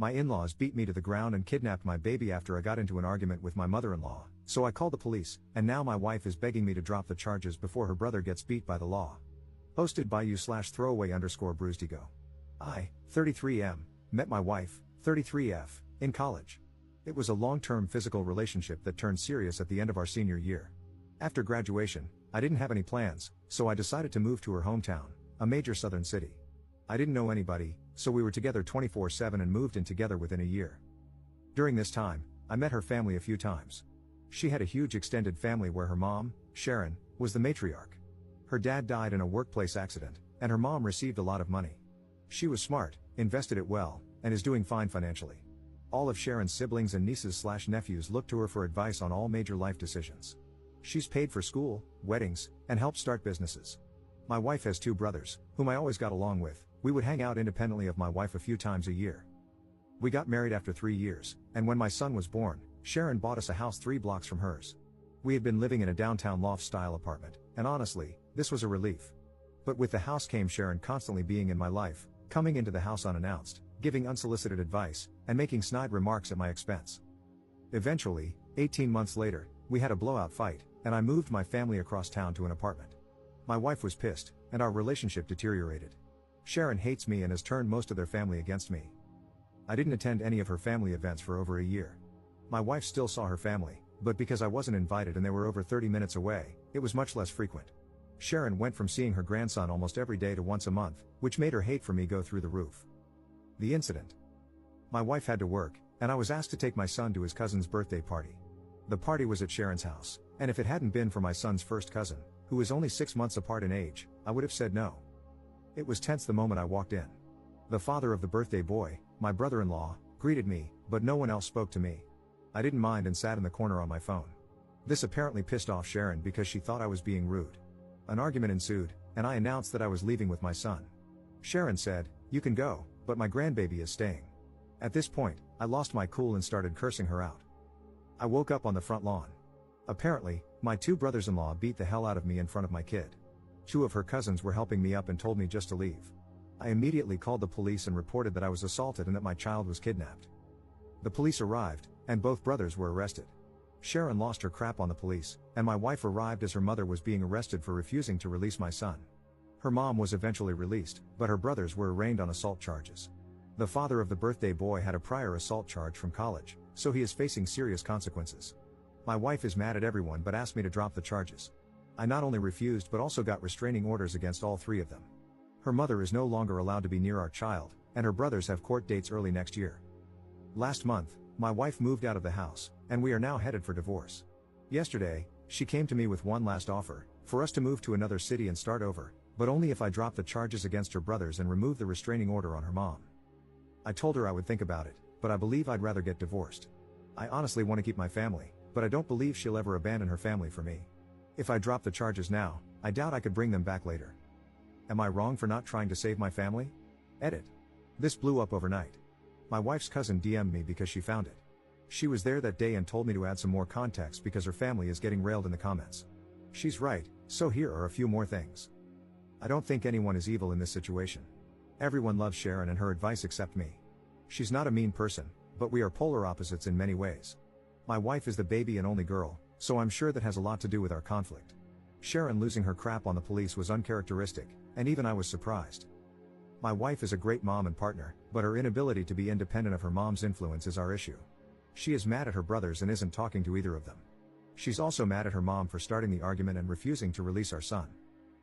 My in-laws beat me to the ground and kidnapped my baby after I got into an argument with my mother-in-law, so I called the police, and now my wife is begging me to drop the charges before her brother gets beat by the law. Posted by you/throwaway_bruised ego. I, 33M, met my wife, 33F, in college. It was a long-term physical relationship that turned serious at the end of our senior year. After graduation, I didn't have any plans, so I decided to move to her hometown, a major southern city. I didn't know anybody, so we were together 24/7 and moved in together within a year. During this time, I met her family a few times. She had a huge extended family where her mom, Sharon, was the matriarch. Her dad died in a workplace accident, and her mom received a lot of money. She was smart, invested it well, and is doing fine financially. All of Sharon's siblings and nieces/nephews look to her for advice on all major life decisions. She's paid for school, weddings, and helped start businesses. My wife has 2 brothers, whom I always got along with. We would hang out independently of my wife a few times a year. We got married after 3 years, and when my son was born, Sharon bought us a house 3 blocks from hers. We had been living in a downtown loft-style apartment, and honestly, this was a relief. But with the house came Sharon constantly being in my life, coming into the house unannounced, giving unsolicited advice, and making snide remarks at my expense. Eventually, 18 months later, we had a blowout fight, and I moved my family across town to an apartment. My wife was pissed, and our relationship deteriorated. Sharon hates me and has turned most of their family against me. I didn't attend any of her family events for over a year. My wife still saw her family, but because I wasn't invited and they were over 30 minutes away, it was much less frequent. Sharon went from seeing her grandson almost every day to once a month, which made her hate for me go through the roof. The incident. My wife had to work, and I was asked to take my son to his cousin's birthday party. The party was at Sharon's house, and if it hadn't been for my son's first cousin, who was only 6 months apart in age, I would have said no. It was tense the moment I walked in. The father of the birthday boy, my brother-in-law, greeted me, but no one else spoke to me. I didn't mind and sat in the corner on my phone. This apparently pissed off Sharon because she thought I was being rude. An argument ensued, and I announced that I was leaving with my son. Sharon said, "You can go, but my grandbaby is staying." At this point, I lost my cool and started cursing her out. I woke up on the front lawn. Apparently, my 2 brothers-in-law beat the hell out of me in front of my kid. 2 of her cousins were helping me up and told me just to leave. I immediately called the police and reported that I was assaulted and that my child was kidnapped. The police arrived, and both brothers were arrested. Sharon lost her crap on the police, and my wife arrived as her mother was being arrested for refusing to release my son. Her mom was eventually released, but her brothers were arraigned on assault charges. The father of the birthday boy had a prior assault charge from college, so he is facing serious consequences. My wife is mad at everyone but asked me to drop the charges. I not only refused but also got restraining orders against all 3 of them. Her mother is no longer allowed to be near our child, and her brothers have court dates early next year. Last month, my wife moved out of the house, and we are now headed for divorce. Yesterday, she came to me with one last offer, for us to move to another city and start over, but only if I drop the charges against her brothers and remove the restraining order on her mom. I told her I would think about it, but I believe I'd rather get divorced. I honestly want to keep my family, but I don't believe she'll ever abandon her family for me. If I drop the charges now, I doubt I could bring them back later. Am I wrong for not trying to save my family? Edit. This blew up overnight. My wife's cousin DM'd me because she found it. She was there that day and told me to add some more context because her family is getting railed in the comments. She's right, so here are a few more things. I don't think anyone is evil in this situation. Everyone loves Sharon and her advice except me. She's not a mean person, but we are polar opposites in many ways. My wife is the baby and only girl, so I'm sure that has a lot to do with our conflict. Sharon losing her crap on the police was uncharacteristic, and even I was surprised. My wife is a great mom and partner, but her inability to be independent of her mom's influence is our issue. She is mad at her brothers and isn't talking to either of them. She's also mad at her mom for starting the argument and refusing to release our son.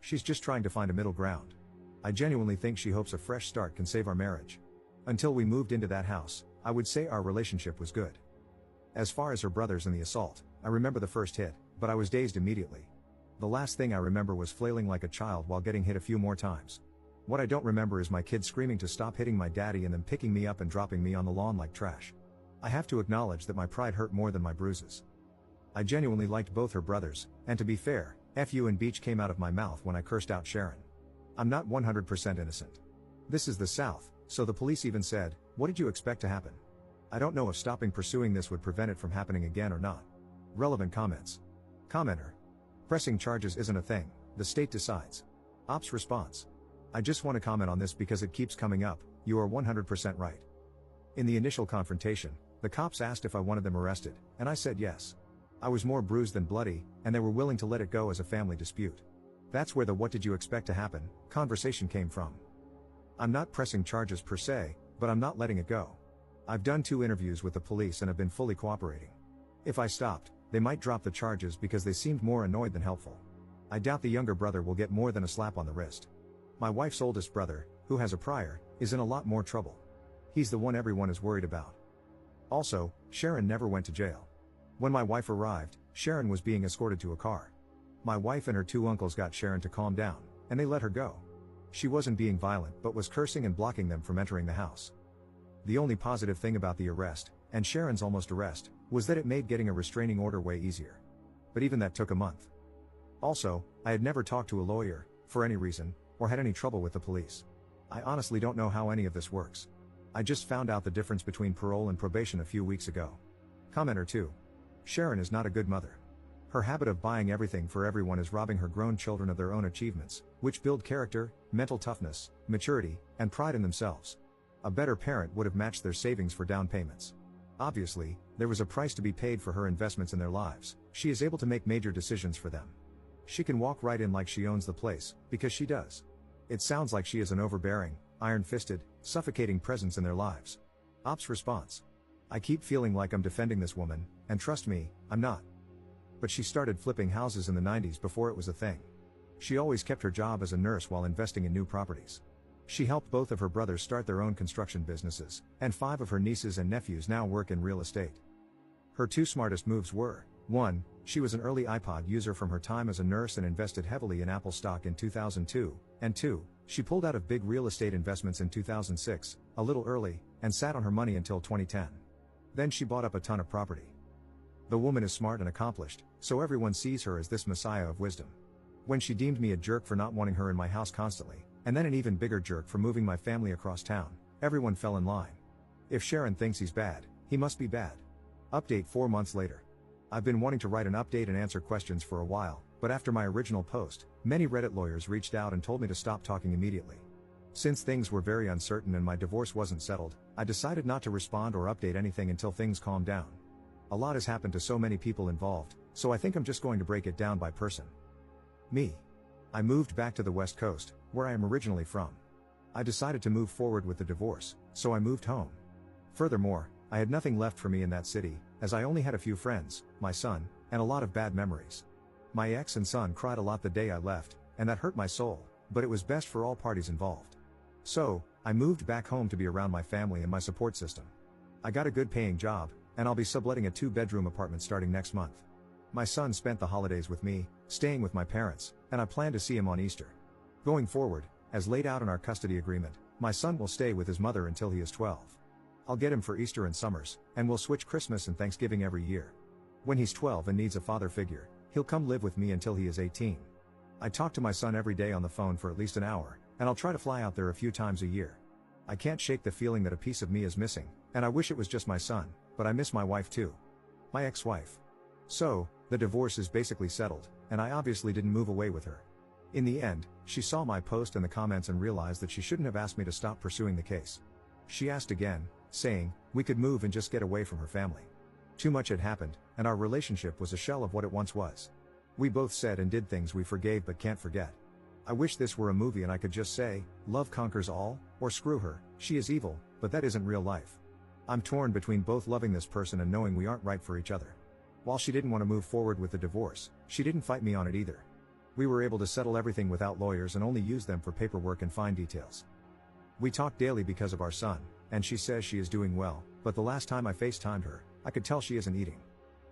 She's just trying to find a middle ground. I genuinely think she hopes a fresh start can save our marriage. Until we moved into that house, I would say our relationship was good. As far as her brothers and the assault, I remember the first hit, but I was dazed immediately. The last thing I remember was flailing like a child while getting hit a few more times. What I don't remember is my kid screaming to stop hitting my daddy and then picking me up and dropping me on the lawn like trash. I have to acknowledge that my pride hurt more than my bruises. I genuinely liked both her brothers, and to be fair, F you and Beach came out of my mouth when I cursed out Sharon. I'm not 100% innocent. This is the South, so the police even said, "What did you expect to happen?" I don't know if stopping pursuing this would prevent it from happening again or not. Relevant comments. Commenter. Pressing charges isn't a thing, the state decides. Ops response. I just want to comment on this because it keeps coming up, you are 100% right. In the initial confrontation, the cops asked if I wanted them arrested, and I said yes. I was more bruised than bloody, and they were willing to let it go as a family dispute. That's where the "what did you expect to happen" conversation came from. I'm not pressing charges per se, but I'm not letting it go. I've done 2 interviews with the police and have been fully cooperating. If I stopped, they might drop the charges because they seemed more annoyed than helpful. I doubt the younger brother will get more than a slap on the wrist. My wife's oldest brother, who has a prior, is in a lot more trouble. He's the one everyone is worried about. Also, Sharon never went to jail. When my wife arrived, Sharon was being escorted to a car. My wife and her 2 uncles got Sharon to calm down, and they let her go. She wasn't being violent but was cursing and blocking them from entering the house. The only positive thing about the arrest, and Sharon's almost arrest, was that it made getting a restraining order way easier. But even that took a month. Also, I had never talked to a lawyer, for any reason, or had any trouble with the police. I honestly don't know how any of this works. I just found out the difference between parole and probation a few weeks ago. Commenter 2. Sharon is not a good mother. Her habit of buying everything for everyone is robbing her grown children of their own achievements, which build character, mental toughness, maturity, and pride in themselves. A better parent would have matched their savings for down payments. Obviously, there was a price to be paid for her investments in their lives. She is able to make major decisions for them. She can walk right in like she owns the place, because she does. It sounds like she is an overbearing, iron-fisted, suffocating presence in their lives. Ops response. I keep feeling like I'm defending this woman, and trust me, I'm not. But she started flipping houses in the 90s before it was a thing. She always kept her job as a nurse while investing in new properties. She helped both of her brothers start their own construction businesses, and 5 of her nieces and nephews now work in real estate. Her 2 smartest moves were: 1, she was an early iPod user from her time as a nurse and invested heavily in Apple stock in 2002, and 2, she pulled out of big real estate investments in 2006, a little early, and sat on her money until 2010. Then she bought up a ton of property. The woman is smart and accomplished, so everyone sees her as this messiah of wisdom. When she deemed me a jerk for not wanting her in my house constantly, and then an even bigger jerk for moving my family across town, everyone fell in line. If Sharon thinks he's bad, he must be bad. Update 4 months later. I've been wanting to write an update and answer questions for a while, but after my original post, many Reddit lawyers reached out and told me to stop talking immediately. Since things were very uncertain and my divorce wasn't settled, I decided not to respond or update anything until things calmed down. A lot has happened to so many people involved, so I think I'm just going to break it down by person. Me. I moved back to the West Coast, where I am originally from. I decided to move forward with the divorce, so I moved home. Furthermore, I had nothing left for me in that city, as I only had a few friends, my son, and a lot of bad memories. My ex and son cried a lot the day I left, and that hurt my soul, but it was best for all parties involved. So, I moved back home to be around my family and my support system. I got a good paying job, and I'll be subletting a 2-bedroom apartment starting next month. My son spent the holidays with me, staying with my parents, and I plan to see him on Easter. Going forward, as laid out in our custody agreement, my son will stay with his mother until he is 12. I'll get him for Easter and summers, and we'll switch Christmas and Thanksgiving every year. When he's 12 and needs a father figure, he'll come live with me until he is 18. I talk to my son every day on the phone for at least an hour, and I'll try to fly out there a few times a year. I can't shake the feeling that a piece of me is missing, and I wish it was just my son, but I miss my wife too. My ex-wife. So, the divorce is basically settled, and I obviously didn't move away with her. In the end, she saw my post and the comments and realized that she shouldn't have asked me to stop pursuing the case. She asked again, saying we could move and just get away from her family. Too much had happened, and our relationship was a shell of what it once was. We both said and did things we forgave but can't forget. I wish this were a movie and I could just say, love conquers all, or screw her, she is evil, but that isn't real life. I'm torn between both loving this person and knowing we aren't right for each other. While she didn't want to move forward with the divorce, she didn't fight me on it either. We were able to settle everything without lawyers and only use them for paperwork and fine details. We talk daily because of our son, and she says she is doing well, but the last time I FaceTimed her, I could tell she isn't eating.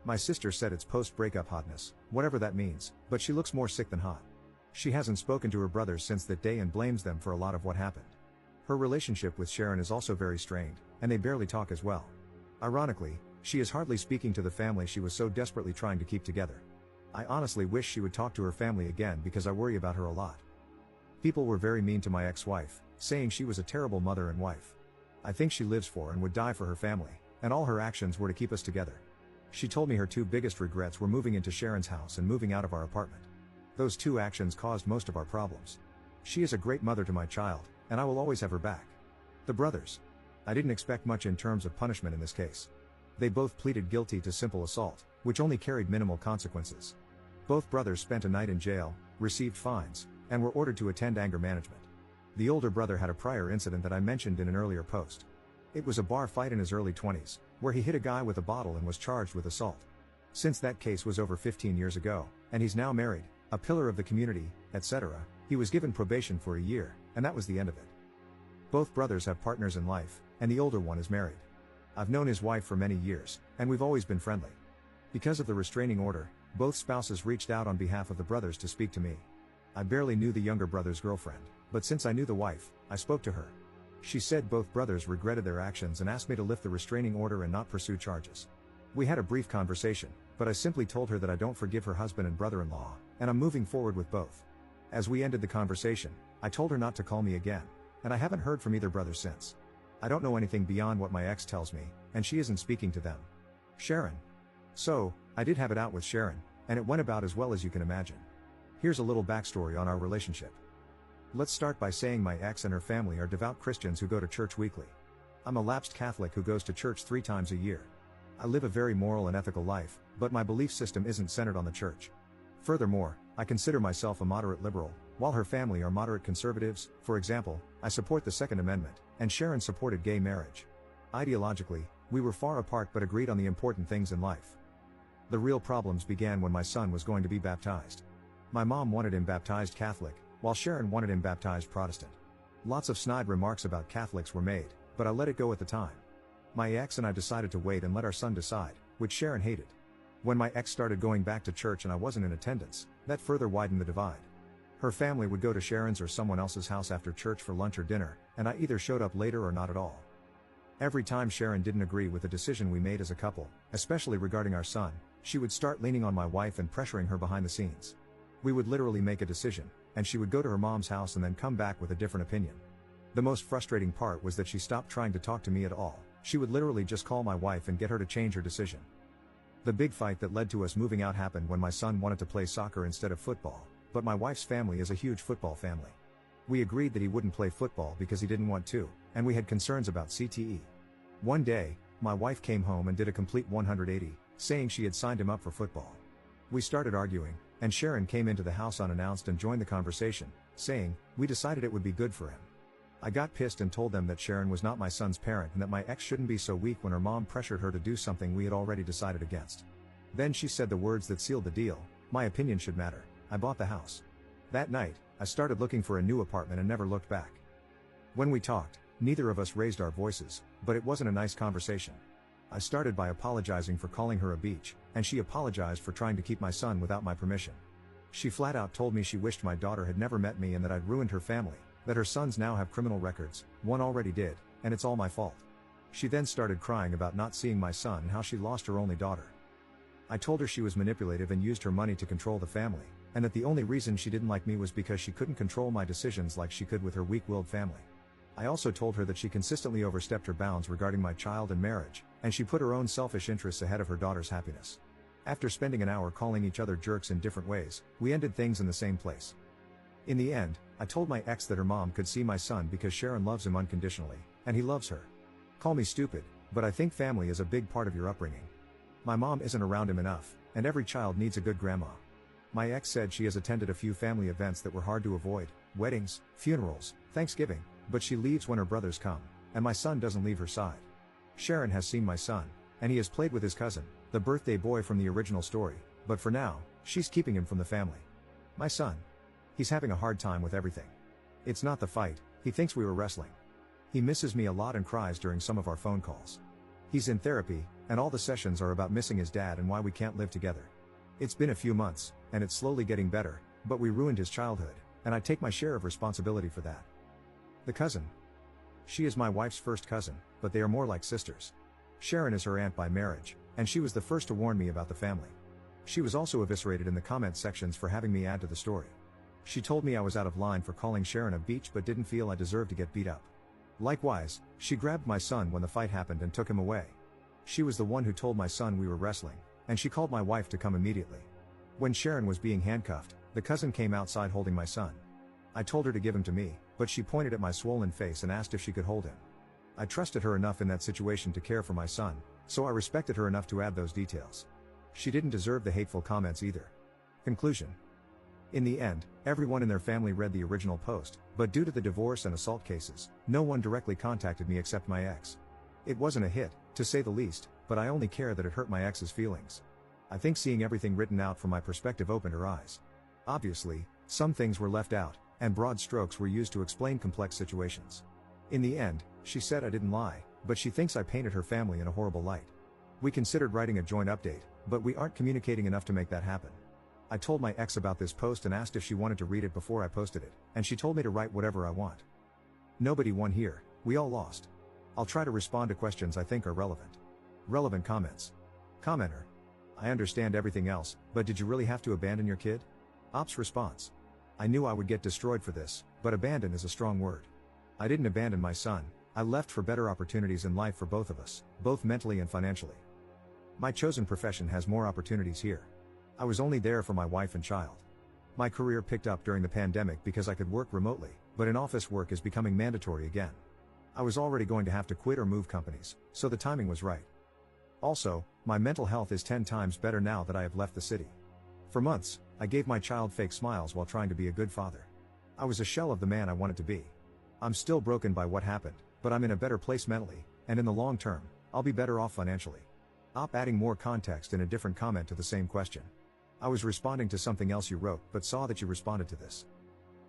My sister said it's post-breakup hotness, whatever that means, but she looks more sick than hot. She hasn't spoken to her brothers since that day and blames them for a lot of what happened. Her relationship with Sharon is also very strained, and they barely talk as well. Ironically, she is hardly speaking to the family she was so desperately trying to keep together. I honestly wish she would talk to her family again because I worry about her a lot. People were very mean to my ex-wife, saying she was a terrible mother and wife. I think she lives for and would die for her family, and all her actions were to keep us together. She told me her 2 biggest regrets were moving into Sharon's house and moving out of our apartment. Those 2 actions caused most of our problems. She is a great mother to my child, and I will always have her back. The brothers. I didn't expect much in terms of punishment in this case. They both pleaded guilty to simple assault, which only carried minimal consequences. Both brothers spent a night in jail, received fines, and were ordered to attend anger management. The older brother had a prior incident that I mentioned in an earlier post. It was a bar fight in his early 20s, where he hit a guy with a bottle and was charged with assault. Since that case was over 15 years ago, and he's now married, a pillar of the community, etc., he was given probation for a year, and that was the end of it. Both brothers have partners in life, and the older one is married. I've known his wife for many years, and we've always been friendly. Because of the restraining order, both spouses reached out on behalf of the brothers to speak to me. I barely knew the younger brother's girlfriend, but since I knew the wife, I spoke to her. She said both brothers regretted their actions and asked me to lift the restraining order and not pursue charges. We had a brief conversation, but I simply told her that I don't forgive her husband and brother-in-law, and I'm moving forward with both. As we ended the conversation, I told her not to call me again, and I haven't heard from either brother since. I don't know anything beyond what my ex tells me, and she isn't speaking to them. Sharon. So, I did have it out with Sharon, and it went about as well as you can imagine. Here's a little backstory on our relationship. Let's start by saying my ex and her family are devout Christians who go to church weekly. I'm a lapsed Catholic who goes to church 3 times a year. I live a very moral and ethical life, but my belief system isn't centered on the church. Furthermore, I consider myself a moderate liberal, while her family are moderate conservatives. For example, I support the Second Amendment, and Sharon supported gay marriage. Ideologically, we were far apart but agreed on the important things in life. The real problems began when my son was going to be baptized. My mom wanted him baptized Catholic, while Sharon wanted him baptized Protestant. Lots of snide remarks about Catholics were made, but I let it go at the time. My ex and I decided to wait and let our son decide, which Sharon hated. When my ex started going back to church and I wasn't in attendance, that further widened the divide. Her family would go to Sharon's or someone else's house after church for lunch or dinner, and I either showed up later or not at all. Every time Sharon didn't agree with the decision we made as a couple, especially regarding our son, she would start leaning on my wife and pressuring her behind the scenes. We would literally make a decision, and she would go to her mom's house and then come back with a different opinion. The most frustrating part was that she stopped trying to talk to me at all. She would literally just call my wife and get her to change her decision. The big fight that led to us moving out happened when my son wanted to play soccer instead of football, but my wife's family is a huge football family. We agreed that he wouldn't play football because he didn't want to, and we had concerns about CTE. One day, my wife came home and did a complete 180, saying she had signed him up for football. We started arguing, and Sharon came into the house unannounced and joined the conversation, saying, "We decided it would be good for him." I got pissed and told them that Sharon was not my son's parent and that my ex shouldn't be so weak when her mom pressured her to do something we had already decided against. Then she said the words that sealed the deal: "My opinion should matter." I bought the house. That night, I started looking for a new apartment and never looked back. When we talked, neither of us raised our voices, but it wasn't a nice conversation. I started by apologizing for calling her a bitch, and she apologized for trying to keep my son without my permission. She flat out told me she wished my daughter had never met me and that I'd ruined her family, that her sons now have criminal records, one already did, and it's all my fault. She then started crying about not seeing my son and how she lost her only daughter. I told her she was manipulative and used her money to control the family, and that the only reason she didn't like me was because she couldn't control my decisions like she could with her weak-willed family. I also told her that she consistently overstepped her bounds regarding my child and marriage, and she put her own selfish interests ahead of her daughter's happiness. After spending an hour calling each other jerks in different ways, we ended things in the same place. In the end, I told my ex that her mom could see my son because Sharon loves him unconditionally, and he loves her. Call me stupid, but I think family is a big part of your upbringing. My mom isn't around him enough, and every child needs a good grandma. My ex said she has attended a few family events that were hard to avoid: weddings, funerals, Thanksgiving, but she leaves when her brothers come, and my son doesn't leave her side. Sharon has seen my son, and he has played with his cousin, the birthday boy from the original story, but for now, she's keeping him from the family. My son. He's having a hard time with everything. It's not the fight, he thinks we were wrestling. He misses me a lot and cries during some of our phone calls. He's in therapy, and all the sessions are about missing his dad and why we can't live together. It's been a few months, and it's slowly getting better, but we ruined his childhood, and I take my share of responsibility for that. The cousin. She is my wife's first cousin, but they are more like sisters. Sharon is her aunt by marriage, and she was the first to warn me about the family. She was also eviscerated in the comment sections for having me add to the story. She told me I was out of line for calling Sharon a bitch but didn't feel I deserved to get beat up. Likewise, she grabbed my son when the fight happened and took him away. She was the one who told my son we were wrestling, and she called my wife to come immediately. When Sharon was being handcuffed, the cousin came outside holding my son. I told her to give him to me, but she pointed at my swollen face and asked if she could hold him. I trusted her enough in that situation to care for my son, so I respected her enough to add those details. She didn't deserve the hateful comments either. Conclusion. In the end, everyone in their family read the original post, but due to the divorce and assault cases, no one directly contacted me except my ex. It wasn't a hit, to say the least, but I only care that it hurt my ex's feelings. I think seeing everything written out from my perspective opened her eyes. Obviously, some things were left out, and broad strokes were used to explain complex situations. In the end, she said I didn't lie, but she thinks I painted her family in a horrible light. We considered writing a joint update, but we aren't communicating enough to make that happen. I told my ex about this post and asked if she wanted to read it before I posted it, and she told me to write whatever I want. Nobody won here, we all lost. I'll try to respond to questions I think are relevant. Relevant comments. Commenter. I understand everything else, but did you really have to abandon your kid? Ops response. I knew I would get destroyed for this, but abandon is a strong word. I didn't abandon my son, I left for better opportunities in life for both of us, both mentally and financially. My chosen profession has more opportunities here. I was only there for my wife and child. My career picked up during the pandemic because I could work remotely, but in-office work is becoming mandatory again. I was already going to have to quit or move companies, so the timing was right. Also, my mental health is 10 times better now that I have left the city. For months, I gave my child fake smiles while trying to be a good father. I was a shell of the man I wanted to be. I'm still broken by what happened, but I'm in a better place mentally, and in the long term, I'll be better off financially. Adding more context in a different comment to the same question. I was responding to something else you wrote, but saw that you responded to this.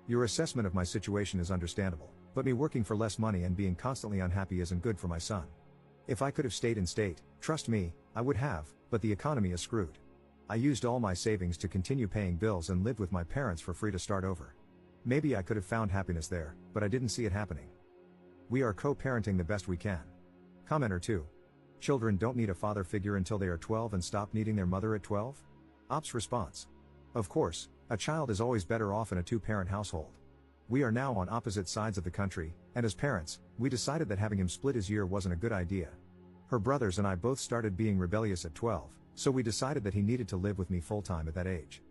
Your assessment of my situation is understandable, but me working for less money and being constantly unhappy isn't good for my son. If I could have stayed in state, trust me, I would have, but the economy is screwed. I used all my savings to continue paying bills and lived with my parents for free to start over. Maybe I could have found happiness there, but I didn't see it happening. We are co-parenting the best we can. Commenter 2. Children don't need a father figure until they are 12 and stop needing their mother at 12? Ops response. Of course, a child is always better off in a two-parent household. We are now on opposite sides of the country, and as parents, we decided that having him split his year wasn't a good idea. Her brothers and I both started being rebellious at 12, so we decided that he needed to live with me full-time at that age.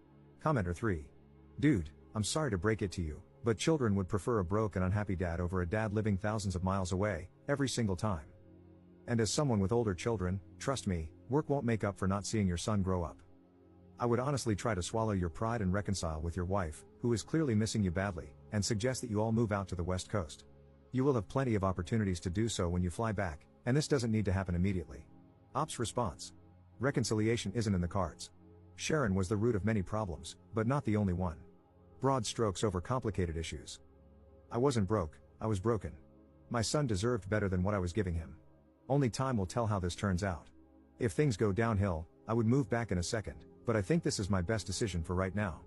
Commenter 3. Dude, I'm sorry to break it to you, but children would prefer a broke and unhappy dad over a dad living thousands of miles away, every single time. And as someone with older children, trust me, work won't make up for not seeing your son grow up. I would honestly try to swallow your pride and reconcile with your wife, who is clearly missing you badly, and suggest that you all move out to the West Coast. You will have plenty of opportunities to do so when you fly back, and this doesn't need to happen immediately. Ops response. Reconciliation isn't in the cards. Sharon was the root of many problems, but not the only one. Broad strokes over complicated issues. I wasn't broke, I was broken. My son deserved better than what I was giving him. Only time will tell how this turns out. If things go downhill, I would move back in a second, but I think this is my best decision for right now.